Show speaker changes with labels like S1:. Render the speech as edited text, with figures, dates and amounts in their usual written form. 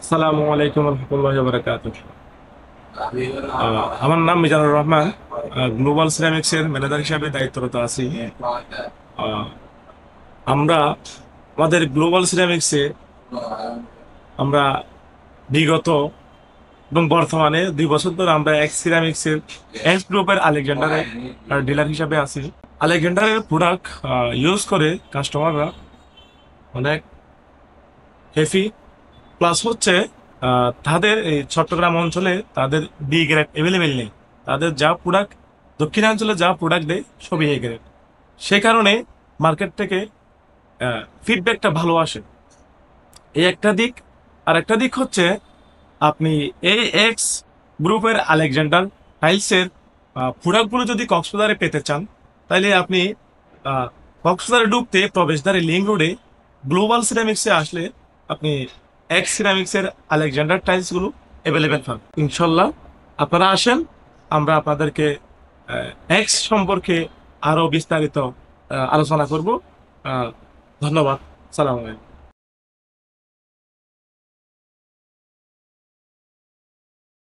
S1: আসসালামু আলাইকুম রহমতুল্লাহি ওয়া বারাকাতুহু। আমার নাম মিজানুর রহমান। গ্লোবাল সিরামিক্স এর ম্যানেজার হিসাবে দায়িত্বরত আছি। আহ, আমরা আমাদের গ্লোবাল সিরামিক্সে আমরা বিগত এবং বর্তমানে 2 বছর ধরে আমরা এক্স সিরামিক্স এর এক্স গ্রুপের আলেকজান্ডারের ডিলার হিসাবে আছি। আলেকজান্ডারের প্রোডাক্ট ইউজ করে কাস্টমাররা অনেক হেভি, প্লাস হচ্ছে তাদের এই চট্টগ্রাম অঞ্চলে তাদের বি গ্রেড অ্যাভেলেবেল নেই। তাদের যা প্রোডাক্ট দক্ষিণাঞ্চলে যা প্রোডাক্ট দেয় সবই এ গ্রেড। সে কারণে মার্কেট থেকে ফিডব্যাকটা ভালো আসে, এই একটা দিক। আর একটা দিক হচ্ছে আপনি এই এক্স গ্রুপের আলেকজান্ডার টাইলসের প্রোডাক্টগুলো যদি কক্সবাজারে পেতে চান, তাহলে আপনি কক্সবাজারে ঢুকতে প্রবেশদ্বারে লিংক রোডে গ্লোবাল সিরামিক্সে আসলে আপনি এক্স সিরামিক্সের আলেকজান্ডার টাইলসগুলো অ্যাভেলেবেল পাবেন ইনশাল্লাহ। আপনারা আসেন, আমরা আপনাদেরকে এক্স সম্পর্কে আরো বিস্তারিত আলোচনা করব। ধন্যবাদ। সালাম আলাইকুম।